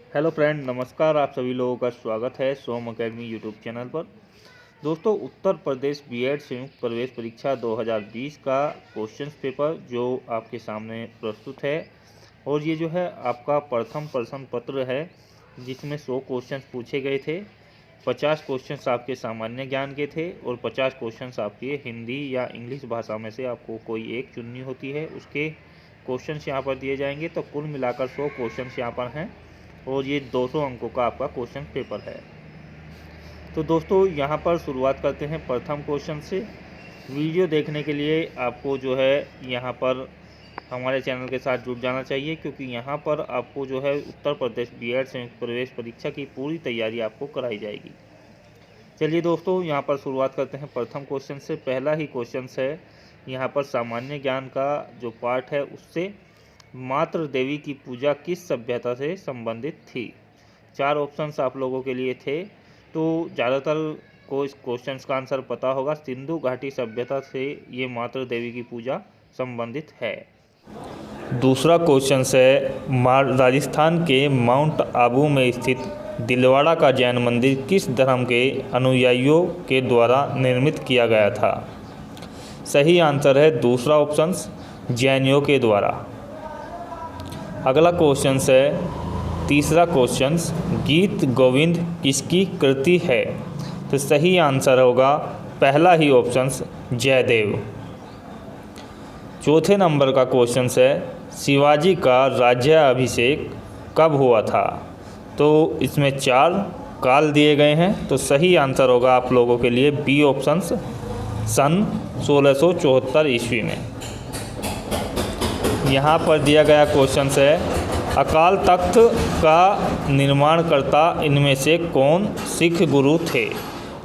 Hello friend, नमस्कार। आप सभी लोगों का स्वागत है सोम अकेडमी यूट्यूब चैनल पर। दोस्तों, उत्तर प्रदेश बीएड संयुक्त प्रवेश परीक्षा 2020 का क्वेश्चन पेपर जो आपके सामने प्रस्तुत है, और ये जो है आपका प्रथम प्रश्न पत्र है जिसमें 100 क्वेश्चन पूछे गए थे। 50 क्वेश्चन आपके सामान्य ज्ञान के थे और 50 क्वेश्चन आपके हिंदी या इंग्लिश भाषा में से आपको कोई एक चुननी होती है, उसके क्वेश्चन यहाँ पर दिए जाएंगे। तो कुल मिलाकर 100 क्वेश्चन यहाँ पर हैं और ये 200 अंकों का आपका क्वेश्चन पेपर है। तो दोस्तों, यहाँ पर शुरुआत करते हैं प्रथम क्वेश्चन से। वीडियो देखने के लिए आपको जो है यहाँ पर हमारे चैनल के साथ जुड़ जाना चाहिए, क्योंकि यहाँ पर आपको जो है उत्तर प्रदेश बीएड संयुक्त प्रवेश परीक्षा की पूरी तैयारी आपको कराई जाएगी। चलिए दोस्तों, यहाँ पर शुरुआत करते हैं प्रथम क्वेश्चन से। पहला ही क्वेश्चन है यहाँ पर सामान्य ज्ञान का जो पार्ट है उससे, मातृ देवी की पूजा किस सभ्यता से संबंधित थी। 4 ऑप्शंस आप लोगों के लिए थे, तो ज़्यादातर को इस क्वेश्चन का आंसर पता होगा। सिंधु घाटी सभ्यता से ये मातृ देवी की पूजा संबंधित है। दूसरा क्वेश्चन है, राजस्थान के माउंट आबू में स्थित दिलवाड़ा का जैन मंदिर किस धर्म के अनुयायियों के द्वारा निर्मित किया गया था। सही आंसर है दूसरा ऑप्शन, जैनियों के द्वारा। अगला क्वेश्चन है, तीसरा क्वेश्चन, गीत गोविंद किसकी कृति है। तो सही आंसर होगा पहला ही ऑप्शन, जयदेव। चौथे नंबर का क्वेश्चन है, शिवाजी का राज्याभिषेक कब हुआ था। तो इसमें 4 काल दिए गए हैं, तो सही आंसर होगा आप लोगों के लिए बी ऑप्शन, सन 1674 ईस्वी में। यहाँ पर दिया गया क्वेश्चन है, अकाल तख्त का निर्माणकर्ता इनमें से कौन सिख गुरु थे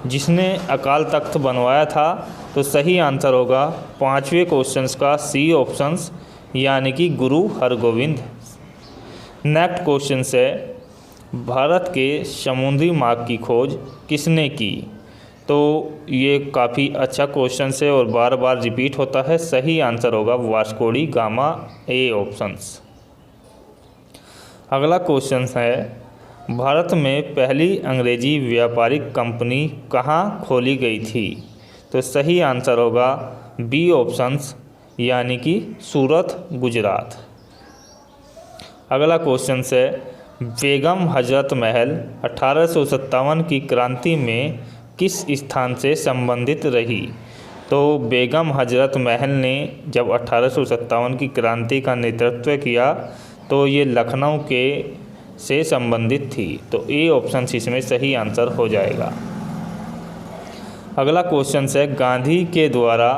जिसने अकाल तख्त बनवाया था। तो सही आंसर होगा 5वें क्वेश्चन का सी ऑप्शन, यानी कि गुरु हरगोविंद। नेक्स्ट क्वेश्चन है, भारत के समुद्री मार्ग की खोज किसने की। तो ये काफ़ी अच्छा क्वेश्चन है और बार बार रिपीट होता है। सही आंसर होगा वास्को डी गामा, ए ऑप्शंस। अगला क्वेश्चन है, भारत में पहली अंग्रेजी व्यापारिक कंपनी कहाँ खोली गई थी। तो सही आंसर होगा बी ऑप्शंस, यानी कि सूरत, गुजरात। अगला क्वेश्चन है, बेगम हजरत महल 1857 की क्रांति में किस स्थान से संबंधित रही। तो बेगम हजरत महल ने जब 1857 की क्रांति का नेतृत्व किया तो ये लखनऊ के से संबंधित थी। तो ए ऑप्शन इसमें सही आंसर हो जाएगा। अगला क्वेश्चन है, गांधी के द्वारा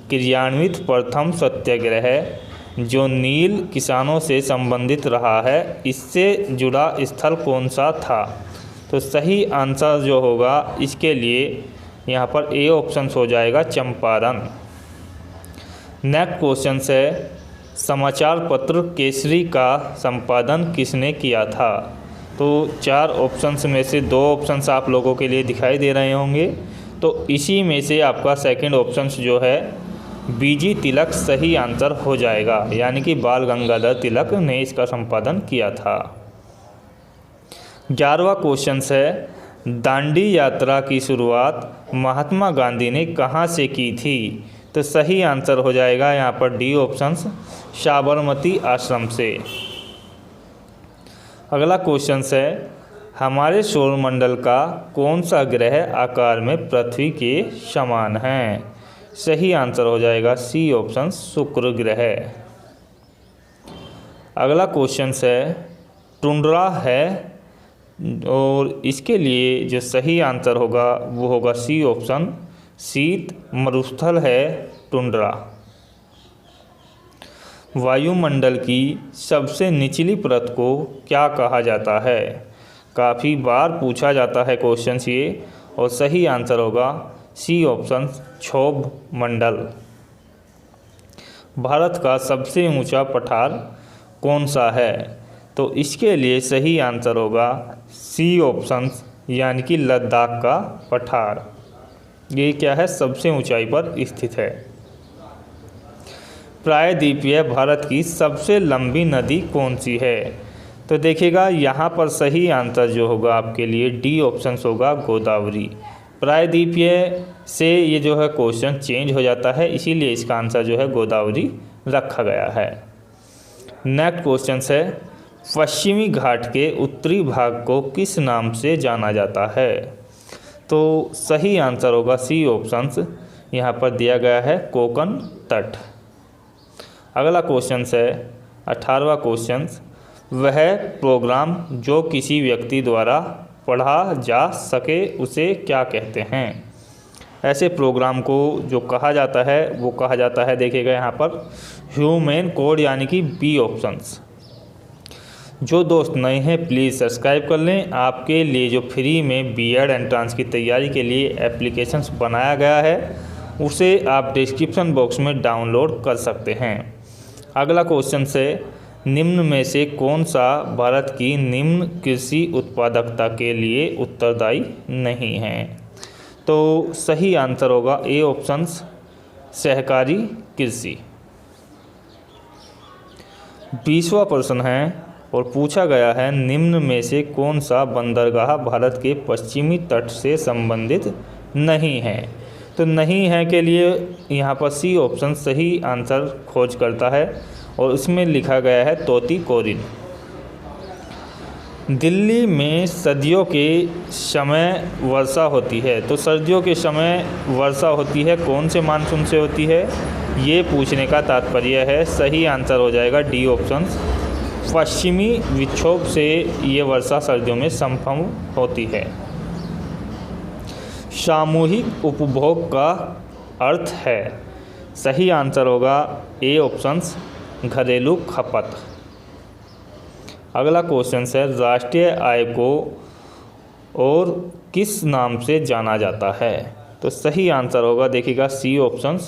क्रियान्वित प्रथम सत्याग्रह जो नील किसानों से संबंधित रहा है, इससे जुड़ा स्थल कौन सा था। तो सही आंसर जो होगा इसके लिए यहाँ पर ए ऑप्शन हो जाएगा, चंपारण। नेक्स्ट क्वेश्चन है, समाचार पत्र केसरी का संपादन किसने किया था। तो 4 ऑप्शंस में से 2 ऑप्शंस आप लोगों के लिए दिखाई दे रहे होंगे, तो इसी में से आपका सेकंड ऑप्शन जो है बीजी तिलक सही आंसर हो जाएगा, यानी कि बाल गंगाधर तिलक ने इसका संपादन किया था। 11वां क्वेश्चन है, दांडी यात्रा की शुरुआत महात्मा गांधी ने कहाँ से की थी। तो सही आंसर हो जाएगा यहाँ पर डी ऑप्शन, साबरमती आश्रम से। अगला क्वेश्चन है, हमारे सौरमंडल का कौन सा ग्रह आकार में पृथ्वी के समान है। सही आंसर हो जाएगा सी ऑप्शन, शुक्र ग्रह। अगला क्वेश्चन है, टुंड्रा है और इसके लिए जो सही आंसर होगा वो होगा सी ऑप्शन, शीत मरुस्थल है टुंड्रा। वायुमंडल की सबसे निचली परत को क्या कहा जाता है। काफ़ी बार पूछा जाता है क्वेश्चन ये, और सही आंसर होगा सी ऑप्शन, क्षोभ मंडल। भारत का सबसे ऊंचा पठार कौन सा है। तो इसके लिए सही आंसर होगा सी ऑप्शन, यानी कि लद्दाख का पठार। ये क्या है, सबसे ऊंचाई पर स्थित है। प्रायद्वीपीय भारत की सबसे लंबी नदी कौन सी है। तो देखिएगा यहाँ पर सही आंसर जो होगा आपके लिए डी ऑप्शन होगा गोदावरी। प्रायद्वीपीय से ये जो है क्वेश्चन चेंज हो जाता है, इसीलिए इसका आंसर जो है गोदावरी रखा गया है। नेक्स्ट क्वेश्चन है पश्चिमी घाट के उत्तरी भाग को किस नाम से जाना जाता है? तो सही आंसर होगा सी ऑप्शन यहाँ पर दिया गया है कोकण तट। अगला क्वेश्चन है 18वां क्वेश्चन, वह प्रोग्राम जो किसी व्यक्ति द्वारा पढ़ा जा सके उसे क्या कहते हैं? ऐसे प्रोग्राम को जो कहा जाता है वो कहा जाता है, देखिएगा यहाँ पर ह्यूमन कोड यानी कि बी ऑप्शंस। जो दोस्त नए हैं प्लीज़ सब्सक्राइब कर लें। आपके लिए जो फ्री में बीएड एंट्रेंस की तैयारी के लिए एप्लीकेशंस बनाया गया है उसे आप डिस्क्रिप्शन बॉक्स में डाउनलोड कर सकते हैं। अगला क्वेश्चन से निम्न में से कौन सा भारत की निम्न कृषि उत्पादकता के लिए उत्तरदायी नहीं है? तो सही आंसर होगा ए ऑप्शन सहकारी कृषि। 20वां प्रश्न है और पूछा गया है निम्न में से कौन सा बंदरगाह भारत के पश्चिमी तट से संबंधित नहीं है? तो नहीं है के लिए यहाँ पर सी ऑप्शन सही आंसर खोज करता है और उसमें लिखा गया है तूतीकोरिन। दिल्ली में सर्दियों के समय वर्षा होती है, तो सर्दियों के समय वर्षा होती है कौन से मानसून से होती है ये पूछने का तात्पर्य है। सही आंसर हो जाएगा डी ऑप्शन पश्चिमी विक्षोभ से ये वर्षा सर्दियों में संभव होती है। सामूहिक उपभोग का अर्थ है, सही आंसर होगा ए ऑप्शन घरेलू खपत। अगला क्वेश्चन है राष्ट्रीय आय को और किस नाम से जाना जाता है? तो सही आंसर होगा देखिएगा सी ऑप्शन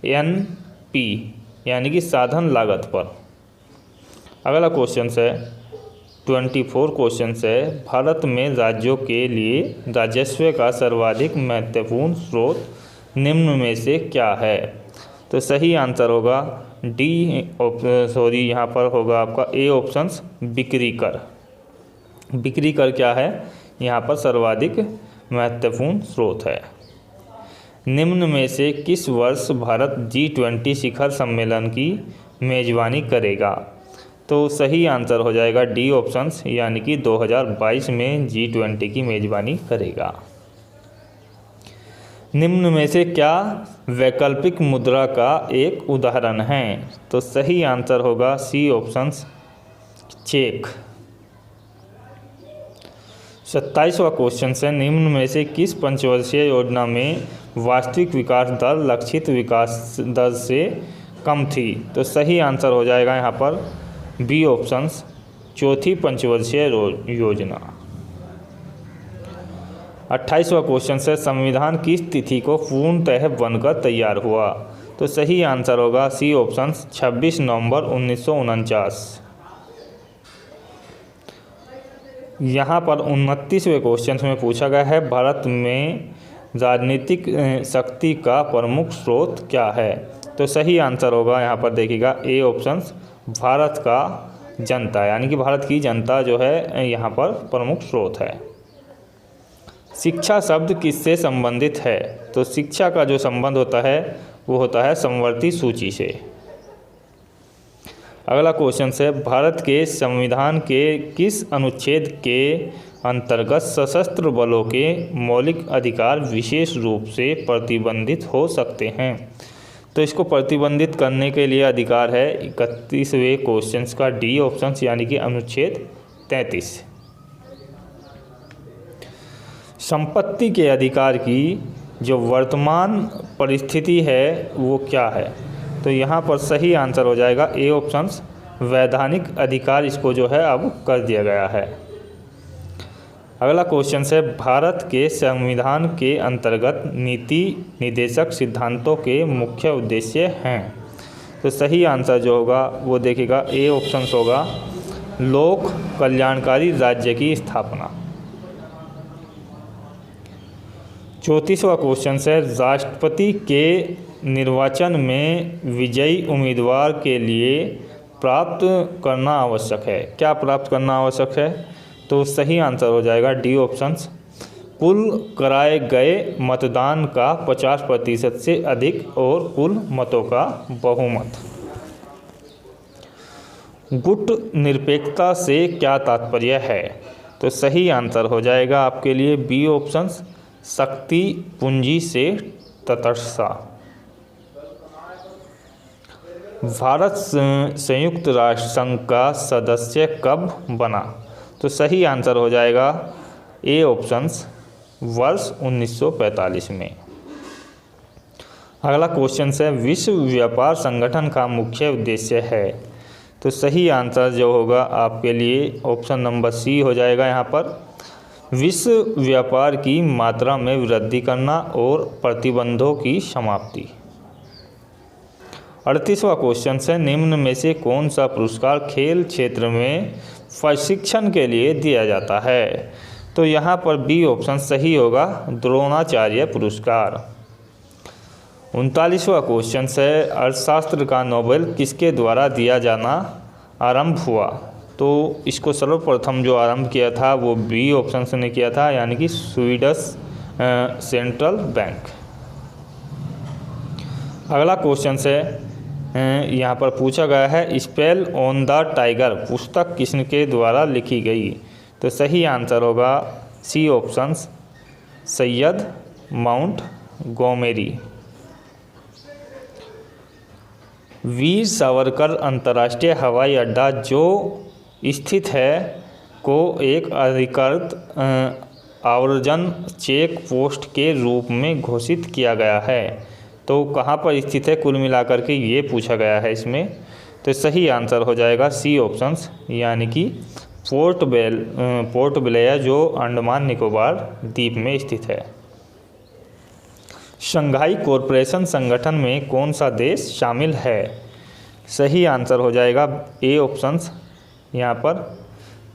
NNP यानी कि साधन लागत पर। अगला क्वेश्चन है 24 क्वेश्चन है भारत में राज्यों के लिए राजस्व का सर्वाधिक महत्वपूर्ण स्रोत निम्न में से क्या है? तो सही आंसर होगा डी यहाँ पर होगा आपका ए ऑप्शन बिक्री कर। बिक्री कर क्या है यहाँ पर सर्वाधिक महत्वपूर्ण स्रोत है। निम्न में से किस वर्ष भारत G20 शिखर सम्मेलन की मेजबानी करेगा? तो सही आंसर हो जाएगा डी ऑप्शन यानी कि 2022 में G20 की मेजबानी करेगा। निम्न में से क्या वैकल्पिक मुद्रा का एक उदाहरण है? तो सही आंसर होगा सी ऑप्शन चेक। 27वां क्वेश्चन है निम्न में से किस पंचवर्षीय योजना में वास्तविक विकास दर लक्षित विकास दर से कम थी? तो सही आंसर हो जाएगा यहाँ पर बी ऑप्शन चौथी पंचवर्षीय योजना। 28वां क्वेश्चन है संविधान किस तिथि को पूर्णतः बनकर तैयार हुआ? तो सही आंसर होगा सी ऑप्शन 26 नवंबर 1949। यहाँ पर 29वें क्वेश्चन में पूछा गया है भारत में राजनीतिक शक्ति का प्रमुख स्रोत क्या है? तो सही आंसर होगा यहाँ पर देखिएगा ए ऑप्शन भारत का जनता यानी कि भारत की जनता जो है यहाँ पर प्रमुख स्रोत है। शिक्षा शब्द किससे संबंधित है? तो शिक्षा का जो संबंध होता है वो होता है समवर्ती सूची से। अगला क्वेश्चन है भारत के संविधान के किस अनुच्छेद के अंतर्गत सशस्त्र बलों के मौलिक अधिकार विशेष रूप से प्रतिबंधित हो सकते हैं? तो इसको प्रतिबंधित करने के लिए अधिकार है 31वें क्वेश्चन का डी ऑप्शन यानी कि अनुच्छेद 33। संपत्ति के अधिकार की जो वर्तमान परिस्थिति है वो क्या है? तो यहाँ पर सही आंसर हो जाएगा ए ऑप्शन वैधानिक अधिकार, इसको जो है अब कर दिया गया है। अगला क्वेश्चन है भारत के संविधान के अंतर्गत नीति निर्देशक सिद्धांतों के मुख्य उद्देश्य हैं। तो सही आंसर जो होगा वो देखिएगा ए ऑप्शन होगा लोक कल्याणकारी राज्य की स्थापना। 34वां क्वेश्चन है राष्ट्रपति के निर्वाचन में विजयी उम्मीदवार के लिए प्राप्त करना आवश्यक है। क्या प्राप्त करना आवश्यक है? तो सही आंसर हो जाएगा डी ऑप्शन, कुल कराए गए मतदान का 50% से अधिक और कुल मतों का बहुमत। गुट निरपेक्षता से क्या तात्पर्य है? तो सही आंसर हो जाएगा आपके लिए बी ऑप्शन, शक्ति पूंजी से तटस्थता। भारत संयुक्त राष्ट्र संघ का सदस्य कब बना? तो सही आंसर हो जाएगा ए ऑप्शन, वर्ष 1945 में। अगला क्वेश्चन है, विश्व व्यापार संगठन का मुख्य उद्देश्य है। तो सही आंसर जो होगा आपके लिए ऑप्शन नंबर सी हो जाएगा। यहाँ पर विश्व व्यापार की मात्रा में वृद्धि करना और प्रतिबंधों की समाप्ति। 38वां क्वेश्चन है, निम्न में से कौन सा पुरस्कार खेल क्षेत्र में प्रशिक्षण के लिए दिया जाता है? तो यहाँ पर बी ऑप्शन सही होगा, द्रोणाचार्य पुरस्कार। 39वां क्वेश्चन है, अर्थशास्त्र का नोबेल किसके द्वारा दिया जाना आरंभ हुआ? तो इसको सर्वप्रथम जो आरंभ किया था वो बी ऑप्शन से ने किया था, यानी कि स्वीडिश सेंट्रल बैंक। अगला क्वेश्चन है, यहाँ पर पूछा गया है, स्पेल ऑन द टाइगर पुस्तक किसके द्वारा लिखी गई? तो सही आंसर होगा C option, Syed mount गोमेरी। Veer Savarkar अंतर्राष्ट्रीय हवाई अड्डा जो स्थित है को एक अधिकृत आव्रजन चेक पोस्ट के रूप में घोषित किया गया है। तो कहाँ पर स्थित है कुल मिलाकर के ये पूछा गया है इसमें। तो सही आंसर हो जाएगा सी ऑप्शन, यानी कि पोर्ट ब्लेयर जो अंडमान निकोबार द्वीप में स्थित है। शंघाई कॉरपोरेशन संगठन में कौन सा देश शामिल है? सही आंसर हो जाएगा ए ऑप्शन, यहाँ पर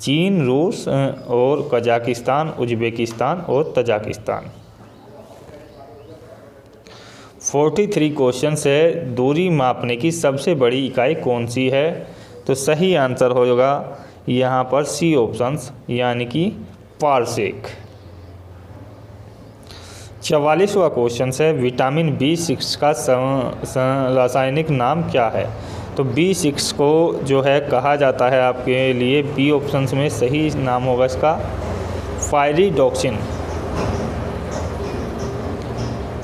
चीन, रूस और कजाकिस्तान, उज्बेकिस्तान और तजाकिस्तान। 43 क्वेश्चन है, दूरी मापने की सबसे बड़ी इकाई कौन सी है? तो सही आंसर होगा यहाँ पर सी ऑप्शन, यानी कि पारसेक। 44वां क्वेश्चन है, विटामिन B6 का रासायनिक नाम क्या है? तो B6 को जो है कहा जाता है आपके लिए बी ऑप्शन में सही नाम होगा इसका पायरिडॉक्सिन।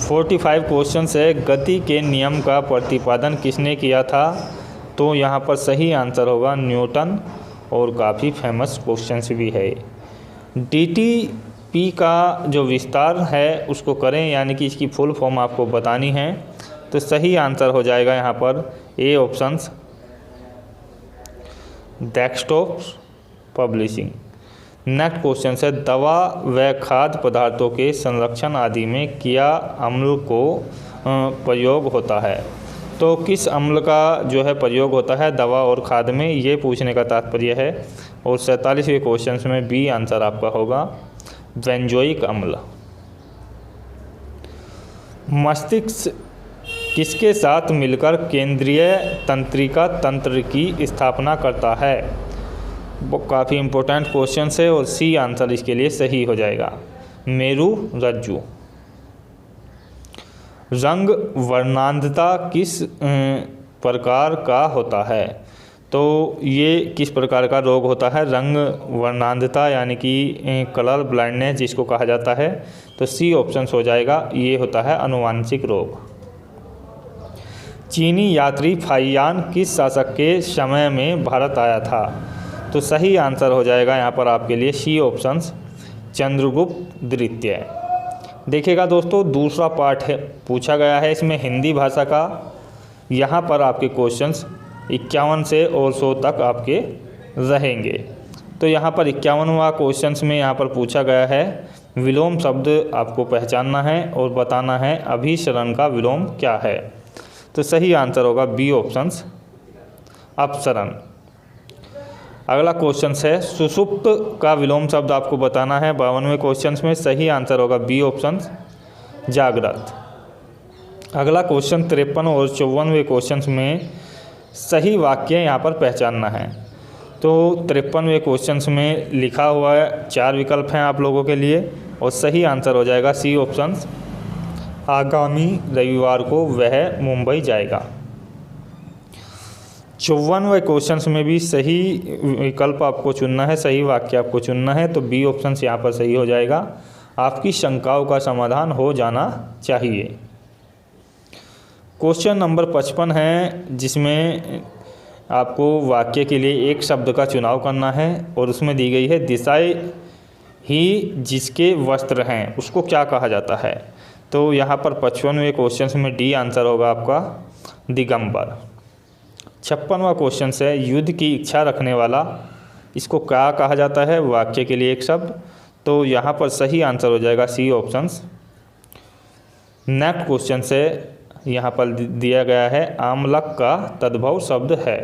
45 क्वेश्चन है, गति के नियम का प्रतिपादन किसने किया था? तो यहाँ पर सही आंसर होगा न्यूटन, और काफ़ी फेमस क्वेश्चन भी है। DTP का जो विस्तार है उसको करें, यानी कि इसकी फुल फॉर्म आपको बतानी है। तो सही आंसर हो जाएगा यहाँ पर A option, desktop publishing. Next question है, दवा व खाद्य पदार्थों के संरक्षण आदि में क्या अम्ल को प्रयोग होता है? तो किस अम्ल का जो है प्रयोग होता है दवा और खाद्य में, ये पूछने का तात्पर्य है। और 47वें क्वेश्चन में बी आंसर आपका होगा बेंजोइक अम्ल। मस्तिष्क किसके साथ मिलकर केंद्रीय तंत्रिका तंत्र की स्थापना करता है? वो काफ़ी इम्पोर्टेंट क्वेश्चन है और सी आंसर इसके लिए सही हो जाएगा, मेरु रज्जु। रंग वर्णांधता किस प्रकार का होता है? तो ये किस प्रकार का रोग होता है रंग वर्णांधता, यानी कि कलर ब्लाइंडनेस जिसको कहा जाता है? तो सी ऑप्शन हो जाएगा, ये होता है अनुवांशिक रोग। चीनी यात्री फाइयान किस शासक के समय में भारत आया था? तो सही आंसर हो जाएगा यहाँ पर आपके लिए सी ऑप्शन, चंद्रगुप्त द्वितीय। देखिएगा दोस्तों, दूसरा पार्ट है पूछा गया है इसमें हिंदी भाषा का। यहाँ पर आपके क्वेश्चंस 51 से और 100 तक आपके रहेंगे। तो यहाँ पर 51वां क्वेश्चंस में यहाँ पर पूछा गया है विलोम शब्द आपको पहचानना है और बताना है अभिसरण का विलोम क्या है। तो सही आंसर होगा बी ऑप्शन, अपसरण। अगला क्वेश्चन है सुषुप्त का विलोम शब्द आपको बताना है 52वें क्वेश्चन में। सही आंसर होगा बी ऑप्शन, जागृत। अगला क्वेश्चन 53 और 54वें क्वेश्चन में सही वाक्य यहाँ पर पहचानना है। तो 53वें क्वेश्चन में लिखा हुआ है 4 विकल्प हैं आप लोगों के लिए और सही आंसर हो जाएगा सी ऑप्शन, आगामी रविवार को वह मुंबई जाएगा। 54वें क्वेश्चन में भी सही विकल्प आपको चुनना है, सही वाक्य आपको चुनना है, तो बी ऑप्शन यहाँ पर सही हो जाएगा। आपकी शंकाओं का समाधान हो जाना चाहिए। क्वेश्चन नंबर 55 है जिसमें आपको वाक्य के लिए एक शब्द का चुनाव करना है और उसमें दी गई है दिशाएं ही जिसके वस्त्र हैं उसको क्या कहा जाता है। तो यहाँ पर 55वें क्वेश्चन में डी आंसर होगा आपका दिगंबर। 56वां क्वेश्चन है युद्ध की इच्छा रखने वाला, इसको क्या कहा जाता है, वाक्य के लिए एक शब्द, तो यहाँ पर सही आंसर हो जाएगा सी ऑप्शन। नेक्स्ट क्वेश्चन से यहाँ पर दिया गया है आमलक का तद्भव शब्द है,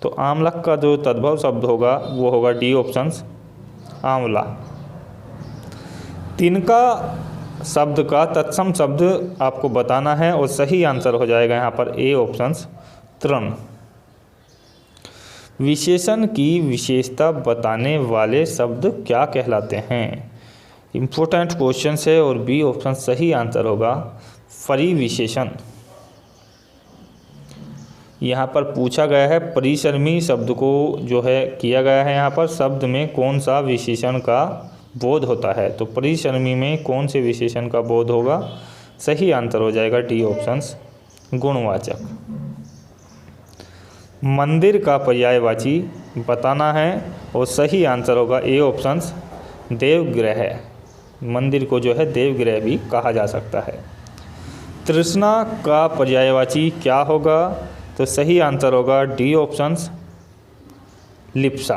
तो आमलक का जो तद्भव शब्द होगा वो होगा डी ऑप्शन आंवला। तिनका शब्द का तत्सम शब्द आपको बताना है और सही आंसर हो जाएगा यहाँ पर ए ऑप्शन तृण। विशेषण की विशेषता बताने वाले शब्द क्या कहलाते हैं, इम्पोर्टेंट क्वेश्चन है और बी ऑप्शन सही आंसर होगा परिविशेषण। यहाँ पर पूछा गया है परिसरमी शब्द को जो है किया गया है यहाँ पर शब्द में कौन सा विशेषण का बोध होता है, तो परिसरमी में कौन से विशेषण का बोध होगा, सही आंसर हो जाएगा डी ऑप्शन गुणवाचक। मंदिर का पर्यायवाची बताना है और सही आंसर होगा ए ऑप्शन देवगृह। मंदिर को जो है देवगृह भी कहा जा सकता है। तृष्णा का पर्यायवाची क्या होगा, तो सही आंसर होगा डी ऑप्शन लिप्सा।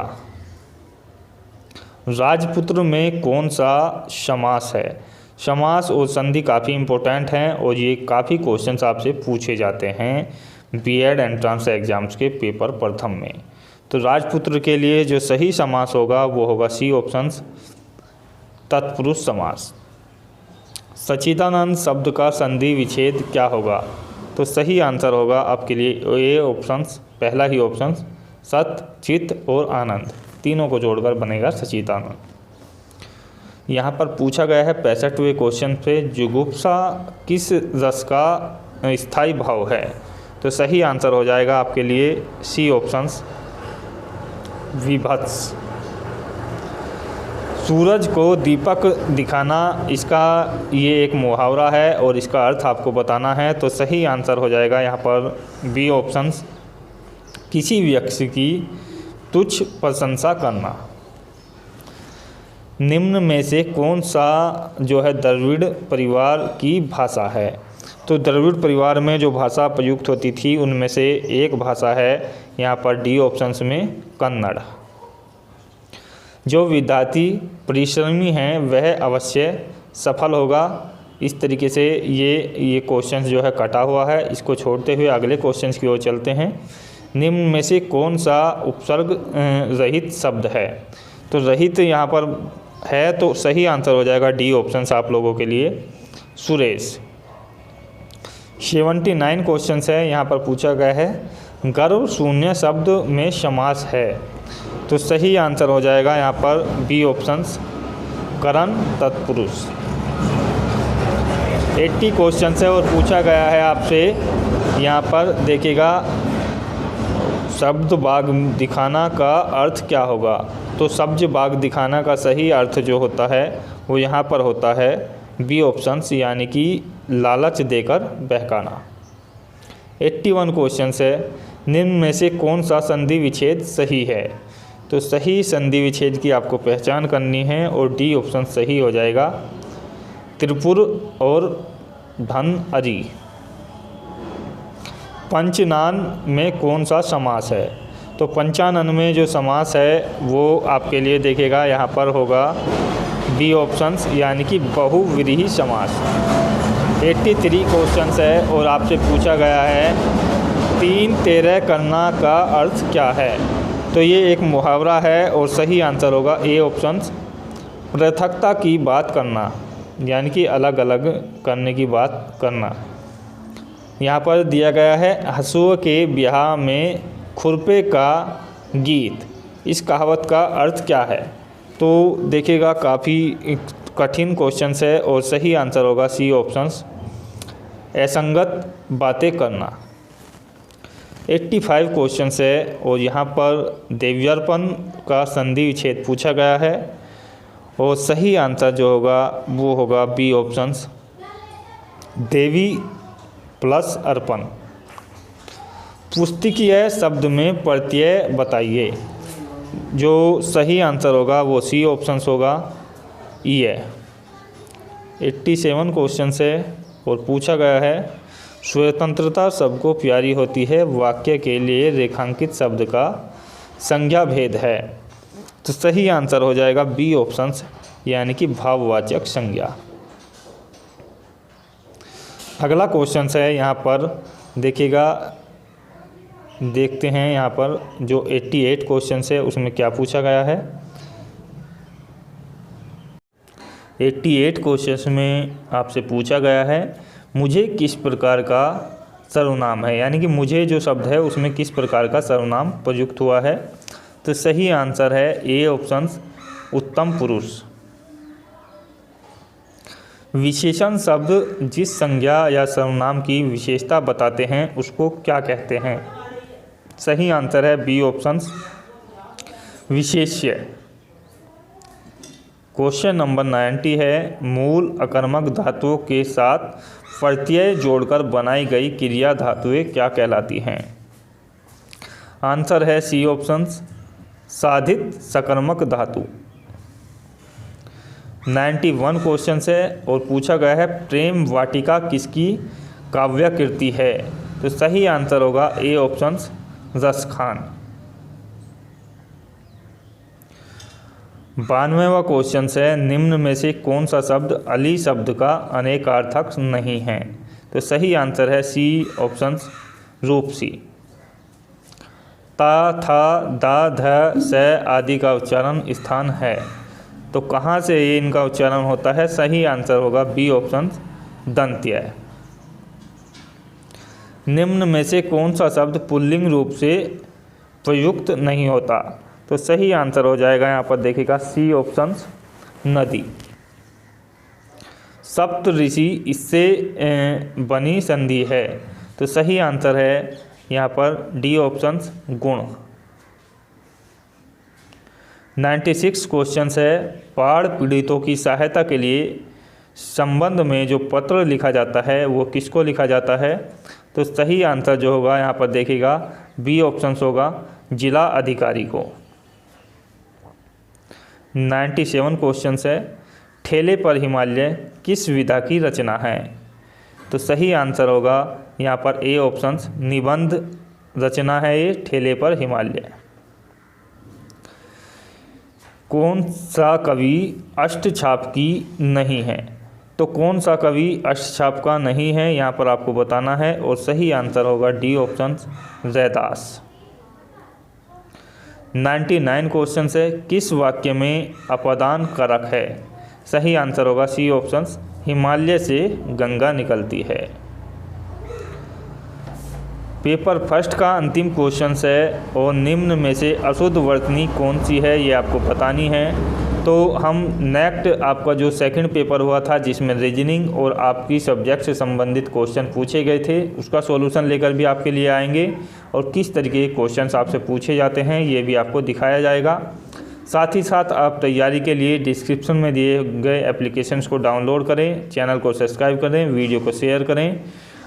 राजपुत्र में कौन सा समास है, समास और संधि काफ़ी इम्पोर्टेंट हैं और ये काफ़ी क्वेश्चंस आपसे पूछे जाते हैं बीएड एंट्रेंस एग्जाम्स के पेपर प्रथम में। तो राजपुत्र के लिए जो सही समास होगा वो होगा सी ऑप्शन तत्पुरुष समास। सच्चिदानंद शब्द का संधि विच्छेद क्या होगा, तो सही आंसर होगा आपके लिए ए ऑप्शन, पहला ही ऑप्शन सत चित और आनंद, तीनों को जोड़कर बनेगा सच्चिदानंद। यहाँ पर पूछा गया है 65वें क्वेश्चन पे जुगुप्सा किस रस का स्थायी भाव है, तो सही आंसर हो जाएगा आपके लिए सी ऑप्शन विभत्स। सूरज को दीपक दिखाना, इसका ये एक मुहावरा है और इसका अर्थ आपको बताना है, तो सही आंसर हो जाएगा यहाँ पर बी ऑप्शन किसी व्यक्ति की तुच्छ प्रशंसा करना। निम्न में से कौन सा जो है द्रविड़ परिवार की भाषा है, तो द्रविड़ परिवार में जो भाषा प्रयुक्त होती थी उनमें से एक भाषा है यहाँ पर डी ऑप्शन में कन्नड़। जो विद्यार्थी परिश्रमी हैं वह अवश्य सफल होगा। इस तरीके से ये क्वेश्चन जो है कटा हुआ है, इसको छोड़ते हुए अगले क्वेश्चन की ओर चलते हैं। निम्न में से कौन सा उपसर्ग रहित शब्द है, तो रहित यहाँ पर है तो सही आंसर हो जाएगा डी ऑप्शन आप लोगों के लिए सुरेश। 79 क्वेश्चन है, यहाँ पर पूछा गया है गर्व शून्य शब्द में समास है, तो सही आंसर हो जाएगा यहाँ पर बी ऑप्शन करण तत्पुरुष। 80 क्वेश्चन है और पूछा गया है आपसे यहाँ पर देखिएगा शब्द बाग दिखाना का अर्थ क्या होगा, तो सब्ज बाग दिखाना का सही अर्थ जो होता है वो यहाँ पर होता है बी ऑप्शन यानी कि लालच देकर बहकाना। 81 क्वेश्चन है निम्न में से कौन सा संधि विच्छेद सही है, तो सही संधि विच्छेद की आपको पहचान करनी है और डी ऑप्शन सही हो जाएगा त्रिपुर और धन अरी। पंचनान में कौन सा समास है, तो पंचानन में जो समास है वो आपके लिए देखेगा यहाँ पर होगा बी ऑप्शन यानी कि बहुव्रीहि समास। 83 क्वेश्चन है और आपसे पूछा गया है 3 13 करना का अर्थ क्या है, तो ये एक मुहावरा है और सही आंसर होगा ए ऑप्शन पृथकता की बात करना, यानी कि अलग अलग करने की बात करना। यहाँ पर दिया गया है हसुआ के ब्याह में खुरपे का गीत, इस कहावत का अर्थ क्या है? तो देखिएगा काफ़ी कठिन क्वेश्चन है और सही आंसर होगा सी ऑप्शंस, असंगत बातें करना। 85 क्वेश्चन है और यहाँ पर देव्यार्पण का संधि विच्छेद पूछा गया है और सही आंसर जो होगा वो होगा बी ऑप्शंस, देवी प्लस अर्पण। पुस्तकीय शब्द में प्रत्यय बताइए, जो सही आंसर होगा वो सी ऑप्शंस होगा, ई है। 87 क्वेश्चन है और पूछा गया है स्वतंत्रता सबको प्यारी होती है, वाक्य के लिए रेखांकित शब्द का संज्ञा भेद है। तो सही आंसर हो जाएगा बी ऑप्शंस, यानी कि भाववाचक संज्ञा। अगला क्वेश्चन है यहाँ पर देखिएगा, देखते हैं यहाँ पर जो 88 क्वेश्चन है उसमें क्या पूछा गया है। 88 क्वेश्चन में आपसे पूछा गया है मुझे किस प्रकार का सर्वनाम है, यानी कि मुझे जो शब्द है उसमें किस प्रकार का सर्वनाम प्रयुक्त हुआ है। तो सही आंसर है ए ऑप्शंस, उत्तम पुरुष। विशेषण शब्द जिस संज्ञा या सर्वनाम की विशेषता बताते हैं उसको क्या कहते हैं? सही आंसर है बी ऑप्शंस, विशेष्य। क्वेश्चन नंबर 90 है मूल अकर्मक धातुओं के साथ प्रत्यय जोड़कर बनाई गई क्रिया धातुएं क्या कहलाती हैं? आंसर है सी ऑप्शंस, साधित सकर्मक धातु। 91 क्वेश्चन है और पूछा गया है प्रेम वाटिका किसकी काव्यकृति है? तो सही आंसर होगा ए ऑप्शंस, रस खान। 92वां क्वेश्चन है निम्न में से कौन सा शब्द अली शब्द का अनेकार्थक नहीं है? तो सही आंसर है सी ऑप्शंस, रूपसी। ता, था, दा, ध, स आदि का उच्चारण स्थान है, तो कहाँ से ये इनका उच्चारण होता है? सही आंसर होगा बी ऑप्शंस, दंत्य। निम्न में से कौन सा शब्द पुल्लिंग रूप से प्रयुक्त नहीं होता? तो सही आंसर हो जाएगा यहाँ पर देखिएगा सी ऑप्शंस, नदी। सप्त ऋषि इससे बनी संधि है, तो सही आंसर है यहाँ पर डी ऑप्शंस, गुण। 96 क्वेश्चन है बाढ़ पीड़ितों की सहायता के लिए संबंध में जो पत्र लिखा जाता है वो किसको लिखा जाता है? तो सही आंसर जो होगा यहाँ पर देखिएगा बी ऑप्शंस होगा, जिला अधिकारी को। 97 क्वेश्चन है ठेले पर हिमालय किस विधा की रचना है? तो सही आंसर होगा यहाँ पर ए ऑप्शंस, निबंध रचना है ये ठेले पर हिमालय। कौन सा कवि अष्टछाप की नहीं है? तो कौन सा कवि अष्टछाप का नहीं है यहाँ पर आपको बताना है और सही आंसर होगा डी ऑप्शंस, रैदास। 99 क्वेश्चन है किस वाक्य में अपादान कारक है? सही आंसर होगा सी ऑप्शंस, हिमालय से गंगा निकलती है। पेपर फर्स्ट का अंतिम क्वेश्चन है और निम्न में से अशुद्ध वर्तनी कौन सी है ये आपको बतानी है। तो हम नेक्स्ट आपका जो सेकंड पेपर हुआ था जिसमें रीजनिंग और आपकी सब्जेक्ट से संबंधित क्वेश्चन पूछे गए थे उसका सॉल्यूशन लेकर भी आपके लिए आएंगे और किस तरीके के क्वेश्चंस आपसे पूछे जाते हैं ये भी आपको दिखाया जाएगा। साथ ही साथ आप तैयारी के लिए डिस्क्रिप्शन में दिए गए एप्लीकेशंस को डाउनलोड करें, चैनल को सब्सक्राइब करें, वीडियो को शेयर करें।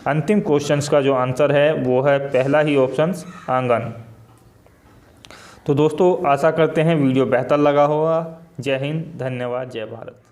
अंतिम क्वेश्चंस का जो आंसर है वो है पहला ही ऑप्शंस, आंगन। तो दोस्तों आशा करते हैं वीडियो बेहतर लगा होगा। जय हिंद, धन्यवाद, जय भारत।